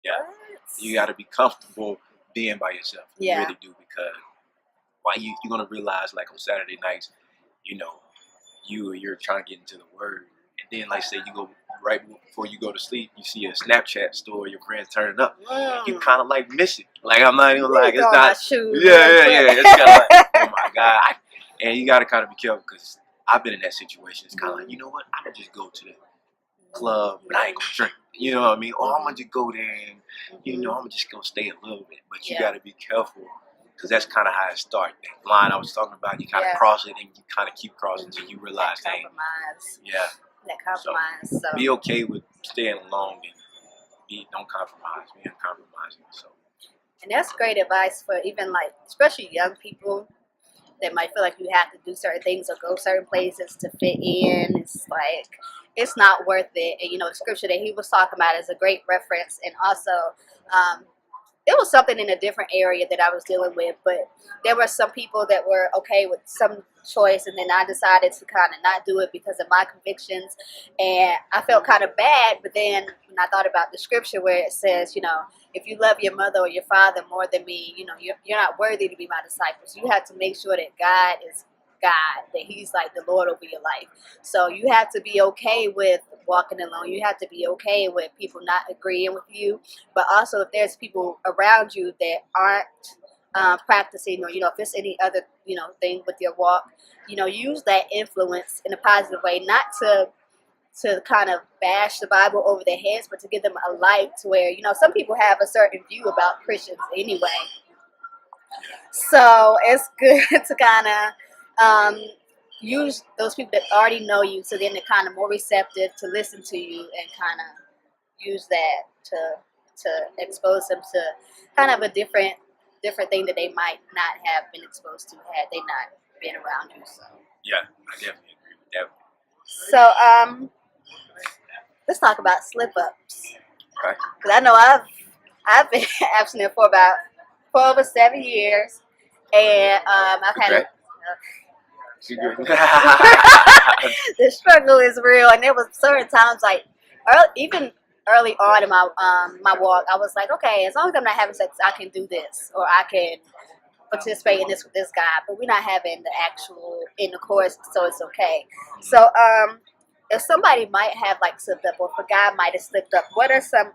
Yeah. You got to be comfortable being by yourself. You really do, because why you're gonna realize, like on Saturday nights, you know, you're trying to get into the word, and then like say you go right before you go to sleep, you see a Snapchat story, your friends turning up, you kind of like miss it. Like I'm not even like it's not. Yeah. It's kind of like, oh my god, and you got to kind of be careful, because I've been in that situation. It's kind of like, you know what, I'm gonna just go to the club, but I ain't gonna drink. You know what I mean? Or I'm gonna just go there and, I'm gonna just go stay a little bit. But you gotta be careful, because that's kind of how it starts. That line I was talking about, you kind of cross it and you kind of keep crossing until you realize that compromise. That compromise. So be okay with staying alone and don't compromise. Be uncompromising. So. And that's great advice for even like, especially young people that might feel like you have to do certain things or go certain places to fit in. It's like, it's not worth it. And the scripture that he was talking about is a great reference. And also, it was something in a different area that I was dealing with, but there were some people that were okay with some choice, and then I decided to kind of not do it because of my convictions, and I felt kind of bad. But then when I thought about the scripture where it says, if you love your mother or your father more than me, you're not worthy to be my disciples. You have to make sure that God is God, that he's like the Lord over your life. So you have to be okay with walking alone. You have to be okay with people not agreeing with you. But also, if there's people around you that aren't practicing, or if it's any other thing with your walk, use that influence in a positive way, not to kind of bash the Bible over their heads, but to give them a light to where some people have a certain view about Christians anyway. So it's good to kind of use those people that already know you, so then they're kind of more receptive to listen to you, and kind of use that to expose them to kind of a different thing that they might not have been exposed to had they not been around you. So yeah, I definitely agree with that. So let's talk about slip ups. Okay. Because I know I've been abstinent for over 7 years, and I've had the struggle is real, and there was certain times like even early on in my walk, I was like, okay, as long as I'm not having sex, I can do this, or I can participate in this with this guy, but we're not having the actual intercourse, so it's okay. So if somebody might have like slipped up, or if a guy might have slipped up, what are some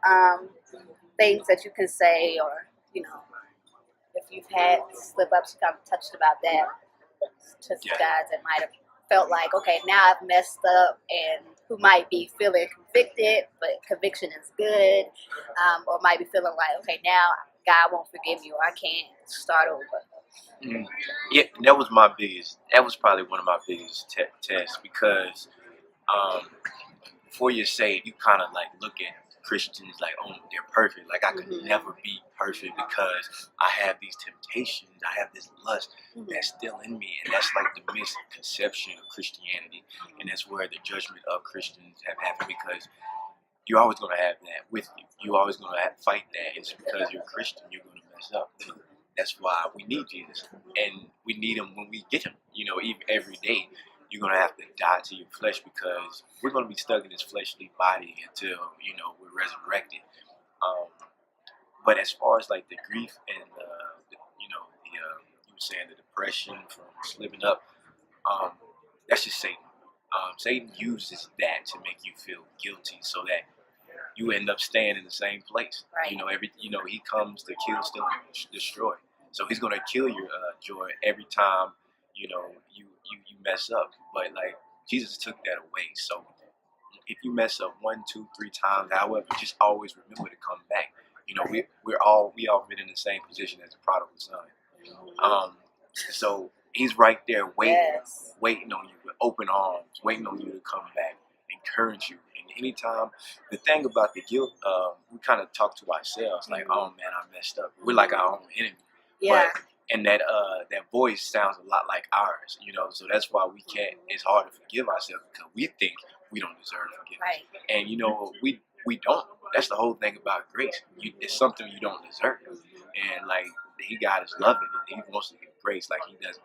things that you can say, or if you've had slip ups, you kind of touched about that, to guys that might have felt like, okay, now I've messed up, and who might be feeling convicted, but conviction is good, or might be feeling like, okay, now God won't forgive you, or I can't start over. Yeah, that was probably one of my biggest tests, because before you're saved, you kind of like look at Christians like, oh, they're perfect. Like I could never be perfect, because I have these temptations, I have this lust that's still in me, and that's like the misconception of Christianity, and that's where the judgment of Christians have happened, because you're always going to have that with you. You're always going to fight that. It's because you're a Christian, you're going to mess up. That's why we need Jesus, and we need him when we get him. Even every day, you're going to have to die to your flesh, because we're going to be stuck in this fleshly body until, we're resurrected. But as far as like the grief and, you were saying the depression from slipping up, that's just Satan. Satan uses that to make you feel guilty, so that you end up staying in the same place. Right. He comes to kill, steal, and destroy. So he's going to kill your joy every time, you mess up. But like Jesus took that away. So if you mess up 1, 2, 3 times, however, just always remember to come back. We all been in the same position as the prodigal son. So he's right there waiting on you with open arms, waiting on you to come back, encourage you. And anytime, the thing about the guilt, we kind of talk to ourselves like, oh man, I messed up. We're like our own enemy. Yeah. And that voice sounds a lot like ours, so that's why it's hard to forgive ourselves, because we think we don't deserve forgiveness. Right. And we don't. That's the whole thing about grace. It's something you don't deserve. And like God is loving, and he wants to give grace like he does.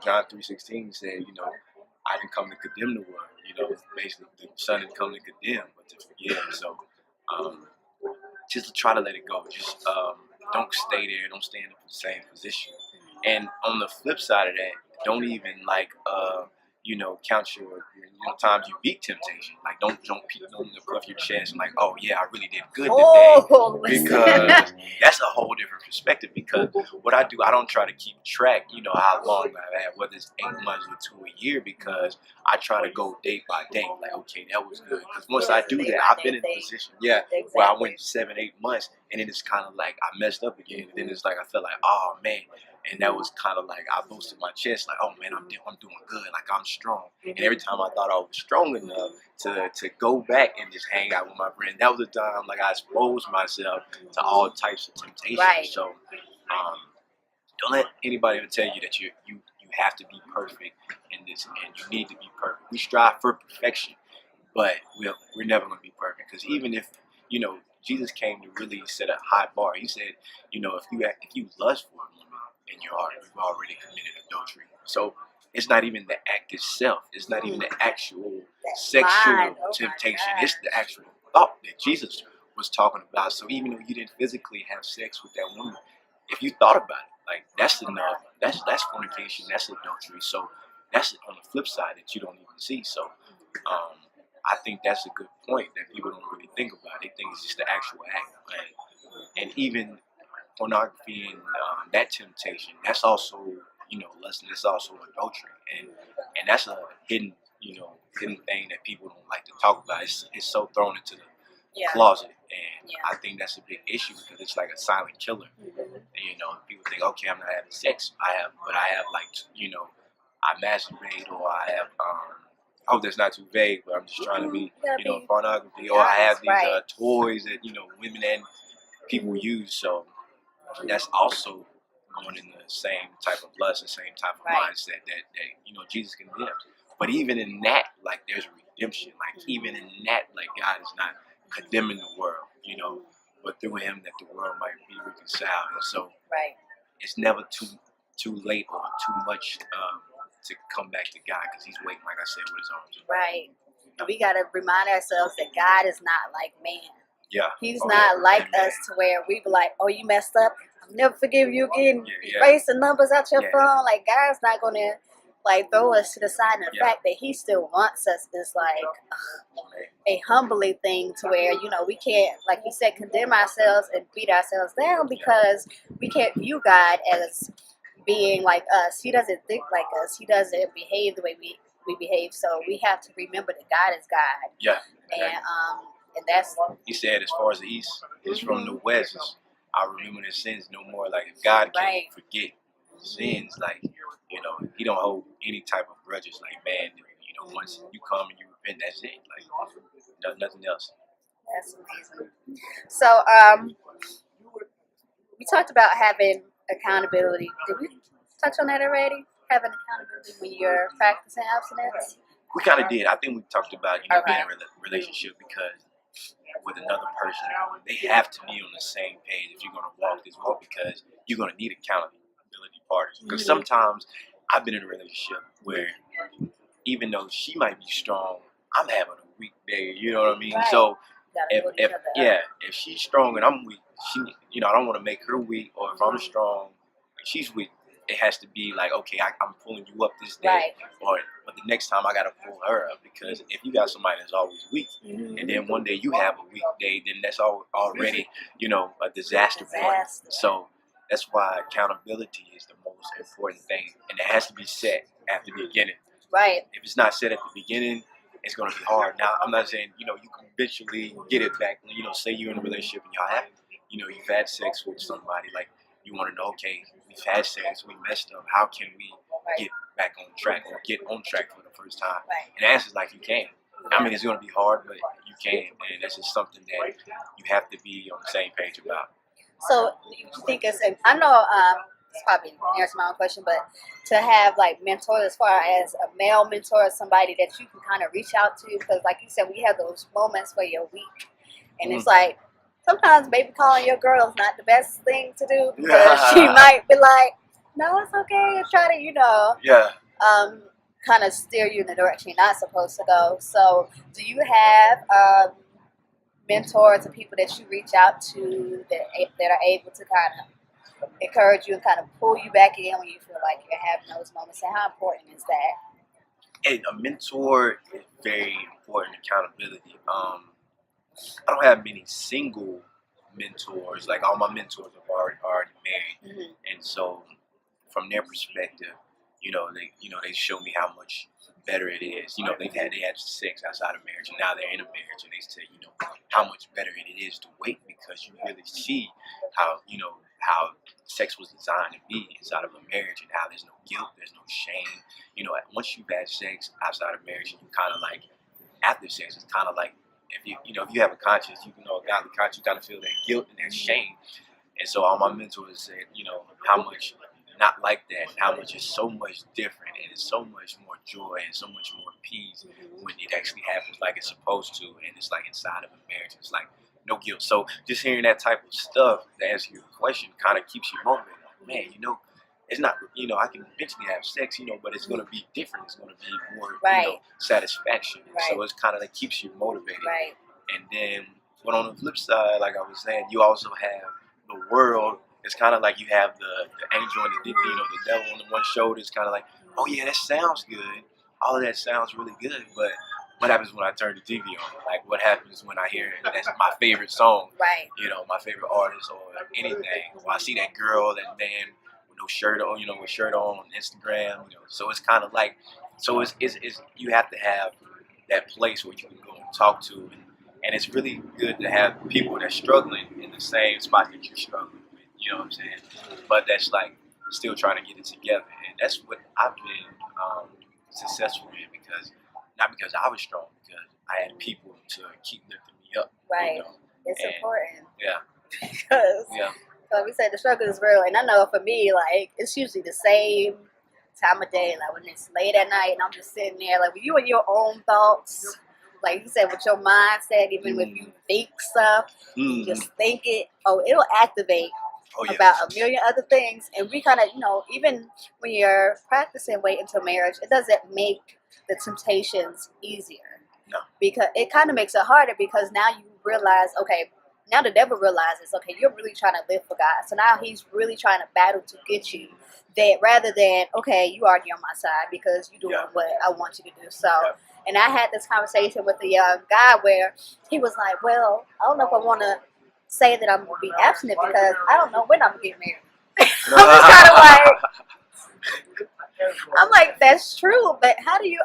John 3:16 said, I didn't come to condemn the world. Basically the son didn't come to condemn, but to forgive. So just try to let it go. Just don't stay there. Don't stay in the same position. And on the flip side of that, don't even like count your times you beat temptation. Like don't puff your chest and like, oh yeah, I really did good today, because that's a whole different perspective. Because what I do, I don't try to keep track, how long I've had, whether it's 8 months or to a year, because I try to go day by day. Like, okay, that was good. Because once I do that, I've been in a position, where I went 7, 8 months, and then it's kind of like I messed up again, and then it's like I felt like, oh man. And that was kind of like I boosted my chest, like, oh man, I'm doing good, like I'm strong. And every time I thought I was strong enough to go back and just hang out with my friends, that was the time like I exposed myself to all types of temptations. Right. So don't let anybody ever tell you that you have to be perfect in this, and you need to be perfect. We strive for perfection, but we're never going to be perfect, because even if Jesus came to really set a high bar. He said, if you lust for a woman in your heart, you've already committed adultery. So it's not even the act itself. It's not even the actual sexual temptation. It's the actual thought that Jesus was talking about. So even though you didn't physically have sex with that woman, if you thought about it, like that's enough. That's fornication. That's adultery. So that's on the flip side that you don't even see. So I think that's a good point that people don't really think about. They think it's just the actual act, and even pornography and that temptation. That's also lust. That's also adultery, and that's a hidden thing that people don't like to talk about. It's so thrown into the closet, and I think that's a big issue, because it's like a silent killer. And, people think, okay, I'm not having sex. But I have like I masturbate, or I have I hope that's not too vague, but I'm just trying to be, pornography, or I have these toys that women and people use. So that's also going in the same type of lust, the same type of mindset that Jesus condemns. But even in that, like, there's redemption. Like, even in that, like, God is not condemning the world, but through Him that the world might be reconciled. And so it's never too late or too much to come back to God, because He's waiting, like I said, with His arms. Right. And we got to remind ourselves that God is not like man. Yeah. He's not like us to where we be like, oh, you messed up, I'll never forgive you again. Erase the numbers out your phone. Like, God's not going to like throw us to the side. And the fact that He still wants us is like a humbling thing, to where we can't, like you said, condemn ourselves and beat ourselves down, because we can't view God as being like us. He doesn't think like us. He doesn't behave the way we behave. So we have to remember that God is God. Yeah. And that's, He said, as far as the east is from the west, I remember their sins no more. Like, if God can't forget sins, like, He don't hold any type of grudges like man do. Once you come and you repent, that's it. Like, nothing else. That's amazing. So we talked about having accountability. Did we touch on that already? Having accountability when you're practicing abstinence? We kind of did. I think we talked about being in a relationship, because with another person, they have to be on the same page if you're going to walk this walk, because you're going to need accountability partners. Because sometimes I've been in a relationship where even though she might be strong, I'm having a weak day. You know what I mean? So if she's strong and I'm weak, I don't want to make her weak. Or if I'm strong and she's weak, it has to be like, okay, I'm pulling you up this day, but the next time I got to pull her up. Because if you got somebody that's always weak, and then one day you have a weak day, then that's already a disaster point. So that's why accountability is the most important thing, and it has to be set at the beginning. Right. If it's not set at the beginning, it's going to be hard. Now, I'm not saying you can eventually get it back. Say you're in a relationship and y'all have you've had sex with somebody, like, you want to know, okay, we've had sex, we messed up, how can we get back on track, or get on track for the first time? And the answer is like, you can. I mean, it's going to be hard, but you can. And that's just something that you have to be on the same page about. So you think I know it's probably answer my own question, but to have like mentors, as far as a male mentor, somebody that you can kind of reach out to, because like you said, we have those moments where you're weak, and it's like, sometimes maybe calling your girl is not the best thing to do, because she might be like, no, it's okay, and try to, kind of steer you in the direction you're not supposed to go. So do you have mentors and people that you reach out to that are able to kind of encourage you and kind of pull you back in when you feel like you're having those moments? And how important is that? And a mentor is very important. Accountability. I don't have many single mentors. Like all my mentors are already married, Mm-hmm. and so from their perspective, they show me how much better it is. They had sex outside of marriage, and now they're in a marriage, and they say how much better it is to wait, because you really see how sex was designed to be inside of a marriage, and how there's no guilt, there's no shame. Once you've had sex outside of marriage, you kind of like after sex, it's kind of like if you have a conscience, a godly conscience, you kind of feel that guilt and that shame. And so all my mentors said, how much not like that, and how much is so much different, and it's so much more joy and so much more peace when it actually happens like it's supposed to, and it's like inside of a marriage, it's like no guilt. So just hearing that type of stuff to answer your question kind of keeps you motivated. Man, it's not, I can eventually have sex, but it's going to be different. It's going to be more, Right. satisfaction. Right. So it's kind of like keeps you motivated. Right. And then, but on the flip side, like I was saying, you also have the world. It's kind of like you have the angel and the devil on the one shoulder. It's kind of like, oh yeah, that sounds good. All of that sounds really good, but what happens when I turn the TV on? Like, what happens when I hear that's my favorite song? Right. My favorite artist or anything. Or I see that girl, that man with no shirt on, with shirt on Instagram. So it's kind of like, so it's you have to have that place where you can go and talk to, and it's really good to have people that's struggling in the same spot that you're struggling with. You know what I'm saying? But that's like still trying to get it together, and that's what I've been successful in, not because I was strong, because I had people to keep lifting me up. Right. It's important. Yeah. Because, like we said, the struggle is real, and I know for me, like, it's usually the same time of day, like when it's late at night, and I'm just sitting there, like, when you in your own thoughts, like you said, with your mindset, even if you think stuff, you just think it, it'll activate about a million other things. And we kind of, even when you're practicing wait until marriage, it doesn't make the temptations easier. No. Because it kind of makes it harder, because now you realize, okay, now the devil realizes, okay, you're really trying to live for God. So now he's really trying to battle to get you, that rather than, okay, you already on my side because you're doing what I want you to do. So, and I had this conversation with a young guy where he was like, well, I don't know if I want to say that I'm going to be abstinent because I don't know when I'm going to get married. I'm just kind of like, I'm like, that's true, but how do you,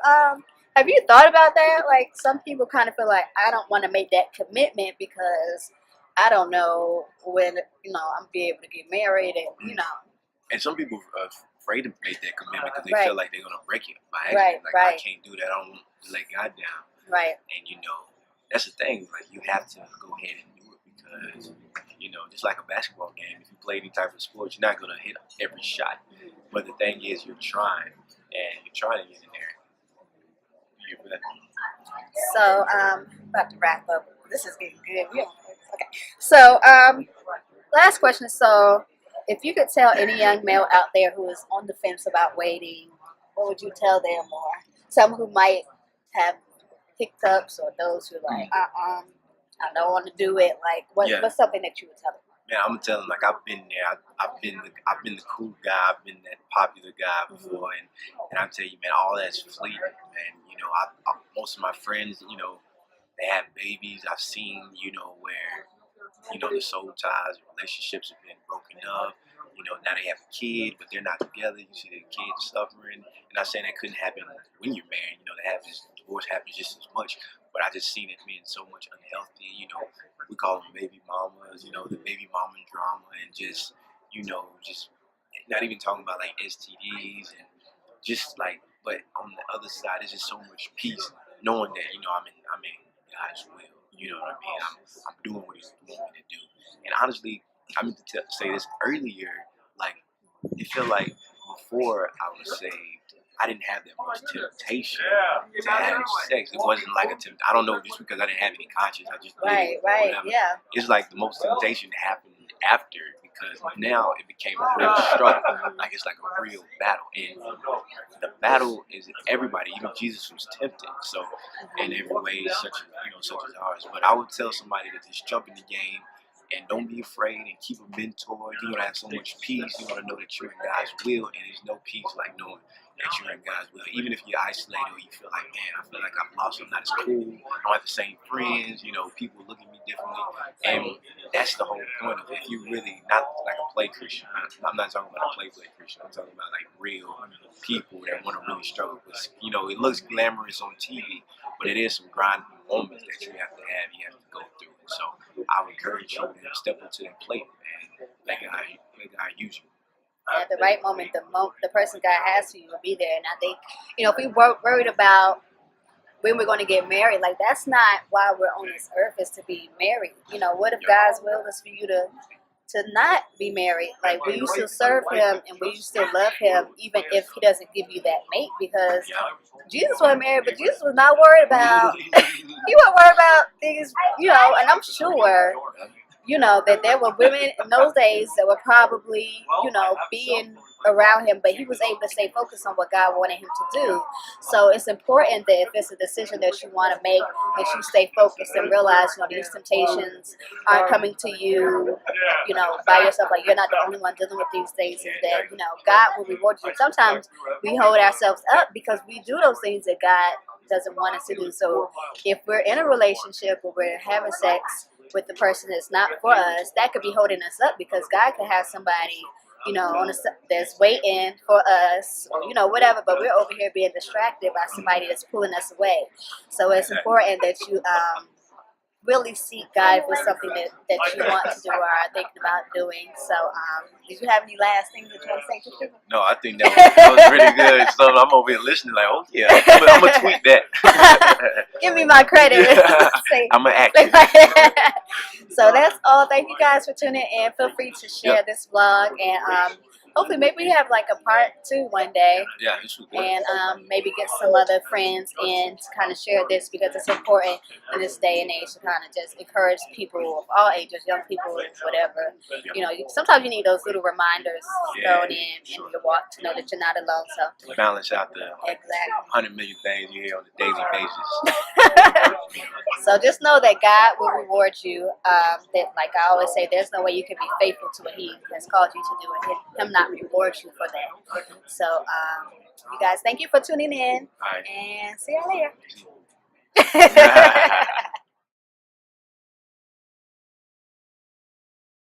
have you thought about that? Like, some people kind of feel like, I don't want to make that commitment because I don't know when, I'm be able to get married, and, And some people are afraid to make that commitment because they feel like they're going to break it by accident. I can't do that. I don't want to let God down. Right. And, that's the thing. Like, you have to go ahead and do it because, just like a basketball game, if you play any type of sport, you're not going to hit every shot. But the thing is, you're trying, and you're trying to get in there. So, about to wrap up. This is getting good. Okay. So, last question. So, if you could tell any young male out there who is on the fence about waiting, what would you tell them? Or someone who might have hiccups, or those who are like, I don't want to do it. Like, what's something that you would tell them? Man, I'm gonna tell them, like, I've been there. I've been the cool guy. I've been that popular guy before, and I tell you, man, all that's fleeting. And most of my friends, they have babies. I've seen, where, the soul ties, relationships have been broken up. Now they have a kid, but they're not together. You see the kid suffering. And I'm saying that couldn't happen when you're married. Divorce happens just as much. But I just seen it being so much unhealthy. We call them baby mamas. The baby mama drama, and just not even talking about like STDs and just like. But on the other side, it's just so much peace knowing that I'm in God's will. You know what I mean? I'm doing what He's wanting me to do. And honestly, I meant to say this earlier. Like, it felt like before I was saved, I didn't have that much temptation to have sex. It wasn't like a temptation. I don't know, just because I didn't have any conscience. I just did it, yeah. It's like the most temptation happened after, because now it became a real struggle. Like, it's like a real battle, and the battle is everybody. Even Jesus was tempted. So in every way, it's such a such as ours. But I would tell somebody to just jump in the game and don't be afraid and keep a mentor. You're gonna have so much peace. You're gonna know that you're in God's will, and there's no peace like knowing that you're in God's will. Even if you're isolated or you feel like, man, I feel like I'm lost, I'm not as cool, I don't have the same friends, people look at me differently. And that's the whole point of it. If you really, not like a play Christian, I'm not talking about a play Christian, I'm talking about like real people that want to really struggle with, it looks glamorous on TV, but it is some grinding moments that you have to go through. So I would encourage you to step up to that plate, man. Let God use you. At the right moment, the person God has for you will be there. And I think, if we were worried about when we're going to get married, like that's not why we're on this earth, is to be married. What if God's will is for you to not be married? Like, will you still serve Him and will you still love Him even if He doesn't give you that mate? Because Jesus wasn't married, but Jesus was not worried about. He wasn't worried about things, and I'm sure. That there were women in those days that were probably, being around him, but he was able to stay focused on what God wanted him to do. So it's important that if it's a decision that you want to make, that you stay focused and realize, these temptations aren't coming to you, by yourself. Like, you're not the only one dealing with these things, and that, God will reward you. Sometimes we hold ourselves up because we do those things that God doesn't want us to do. So if we're in a relationship or we're having sex with the person that's not for us, that could be holding us up, because God could have somebody, that's waiting for us, or, whatever, but we're over here being distracted by somebody that's pulling us away. So it's important that you really seek God for something that you want to do or are thinking about doing. So did you have any last things that you want to say to people? No, I think that was really good. So I'm over here listening like, oh yeah, I'm going to tweet that. Give me my credit. I'm going to act. So that's all. Thank you guys for tuning in. Feel free to share this vlog, and hopefully maybe we have like a part 2 one day. Yeah, this was good. And maybe get some other friends in to kind of share this, because it's important in this day and age to kind of just encourage people of all ages, young people, whatever. Sometimes you need those little reminders thrown in your walk to know that you're not alone. So balance out the 100 million things you hear on a daily basis. So just know that God will reward you. That, like I always say, there's no way you can be faithful to what He has called you to do, and Him not reward you for that. So you guys, thank you for tuning in, and see you later.